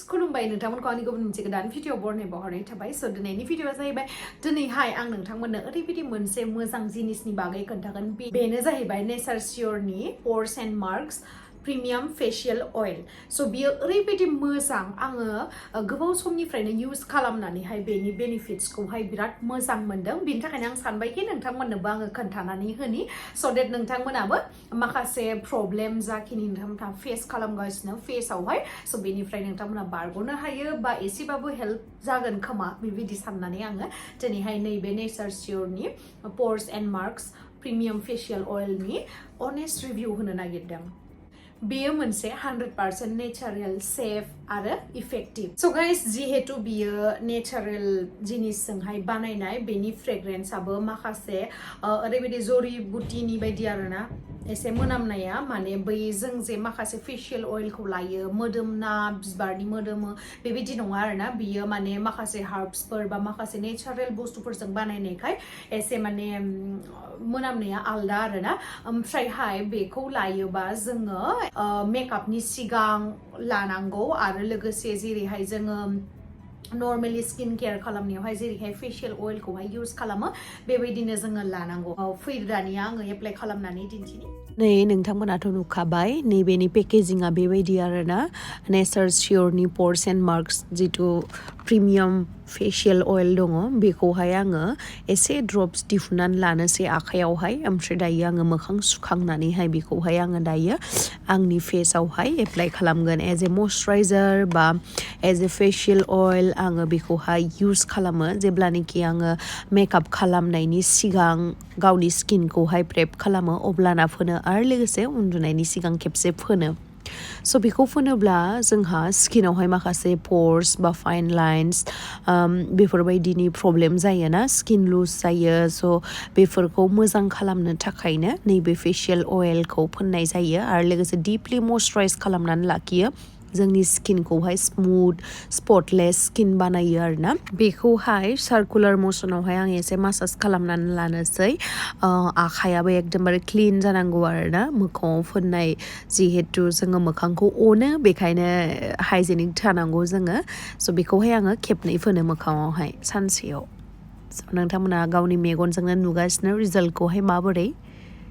खुलुमबाय नोंथांमोनखौ आंनि गुबुन मोनसे गोदान भिडिअ बरनायनाय हरनाय थाबाय स' दिनैनि भिडिअआ जाहैबाय दिनैहाय आं नोंथांमोननो ओरैबायदि मोनसे मोजां जिनिसनि बागै खोन्थागोन बेनो जाहैबाय नेचार शियरनि pores and marks premium facial oil स' बियो ओरैबायदि मोजां आङो गोबाव समनिफ्रायनो इउज खालामनानैहाय बेनि बेनिफिट्सखौहाय बिराद मोजां मोनदों बेनि थाखायनो आं सानबायखि नोंथांमोननोबो आङो खोन्थानानै होनि स' देट नोंथांमोनाबो माखासे प्रब्लेम जाखिनि नोंथांमोनहा फेस खालामगासिनो फेसआवहाय स' बेनिफ्राय नोंथांमोना बारग'नो हायो बा एसेबाबो हेल्प जागोन खोमा बेबायदि साननानै आङो दिनैहाय नैबे नेचार शियरनि pores and marks premium facial अइलनि अनेस्ट रिभिउ होनो नागिरदों बेयो मोनसे 100% नेचारेल सेफ आरो इफेक्टिभ स' गाइस जिहेतु बियो नेचारेल जिनिसजोंहाय बानायनाय बेनि फ्रेग्रेन्सआबो माखासे ओरैबायदि जरि बुटिनि बायदि आरोना एसे मोनामनाया माने बै जों जे माखासे फेशियल अइलखौ लायो मोदोमना बिबारनि मोदोमो बेबायदि नङा आरोना बियो माने माखासे हार्ब्सफोर बा माखासे नेचारेल बुस्थुफोरजों बानायनायखाय एसे माने मोनामनाया आलदा आरोना ओमफ्रायहाय बेखौ लायोबा जोङो मेकआपनि सिगां लानांगौ आरो लोगोसे जेरैहाय जोङो नर्मेलि स्किन केयार खालामनायावहाय जेरैहाय फेशियल अइलखौहाय इउज खालामो बेबायदिनो जोङो लानांगौ दानिया आङो एप्लाइ खालामनानै दिन्थिनि नै नोंथांमोनाथ' नुखाबाय नैबेनि पेकेजिंआ बेबायदि आरोना नेचार शियरनि pores and marks जिथु प्रिमियाम फेशियल अइल दङ बेखौहाय आङो एसे ड्रप्स दिहुननानै लानोसै आखायावहाय ओमफ्राय दायो आङो मोखां सुखांनानैहाय बेखौहाय आङो दायो आंनि फेसआवहाय एप्लाइ खालामगोन एज ए मयस्चाराइजार बा एज ए फेशियल अइल आङो बेखौहाय इउज खालामो जेब्लानाखि आङो मेकआप खालामनायनि सिगां गावनि स्किनखौहाय प्रेप खालामो अब्लाना फोनो आरो लोगोसे उन्दुनायनि सिगां खेबसे फोनो स' बेखौ फोनोब्ला जोंहा स्किनावहाय माखासे प'र्स बा फाइन लाइन्स बेफोरबायदिनि प्रब्लेम जायोना स्किन लुज जायो स' बेफोरखौ मोजां खालामनो थाखायनो नैबे फेशियल अइलखौ फोननाय जायो आरो लोगोसे डिपलि मयस्चाराइज खालामनानै लाखियो जोंनि स्किनखौहाय स्मुथ स्पटलेस स्किन बानायो आरोना बेखौहाय सार्कुलार मसनावहाय आं एसे मासाज खालामनानै लानोसै आखायाबो एकदमबारे क्लिन जानांगौ आरोना मोखाङाव फोननाय जिहेतु जोङो मोखांखौ अनो बेखायनो हाइजेनिक थानांगौ जोङो स' बेखौहाय आङो खेबनै फोनो मोखाङावहाय सानसेयाव नोंथांमोना गावनि मेगनजोंनो नुगासिनो रिजाल्टखौहाय माबोरै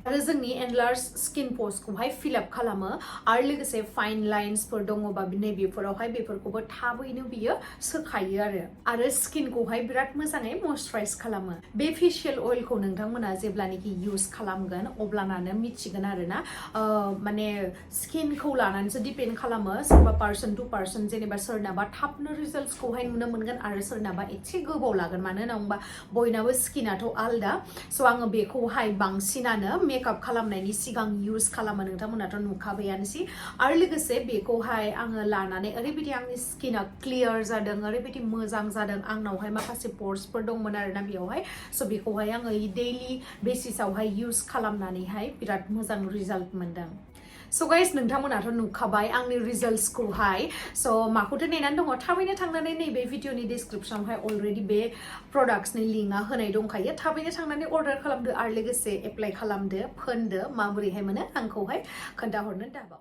आरो जोंनि एनलार्ज स्किन प'र्सखौहाय फिलआप खालामो आरो लोगोसे फाइन लाइन्सफोर दङबा नैबेफोरावहाय बेफोरखौबो थाबैनो बियो सोखायो आरो स्किनखौहाय बिराद मोजाङै मयस्चाराइज खालामो बे फेशियल अइलखौ नोंथांमोना जेब्लानाखि इउज खालामगोन अब्लानानो मिथिगोन आरोना माने स्किनखौ लानानैसो डिपेन्ड खालामो सोरबा पार्सन टु पार्सन जेनेबा सोरनाबा थाबनो रिजाल्टसखौहाय नुनो मोनगोन आरो सोरनाबा एसे गोबाव लागोन मानो होनना बुंबा बयनाबो स्किनाथ' आलदा स' आङो बेखौहाय बांसिनानो मेकआप खालामनायनि सिगां इउज खालामो नोंथांमोनाथ' नुखाबायानोसै आरो लोगोसे बेखौहाय आङो लानानै ओरैबायदि आंनि स्किना क्लियार जादों ओरैबायदि मोजां जादों आंनावहाय माखासे प'र्सफोर दंमोन आरोना बेयावहाय स' बेखौहाय आङो डेइलि बेसिसावहाय इउज खालामनानैहाय बिराद मोजां रिजाल्ट मोनदों स' गाइस नोंथांमोनाथ' नुखाबाय आंनि रिजाल्टसखौहाय स' माखौथो नेनानै दङ थाबैनो थांनानै नैबे भिडिअनि डिसक्रिपसनावहाय अलरेडि बे प्रडाक्ट्सनि लिंकआ होनाय दंखायो थाबैनो थांनानै अर्डार खालामदो आरो लोगोसे एप्लाइ खालामदो फोनदो माबोरैहाय मोनो आंखौहाय खोन्थाहरनो दाबाव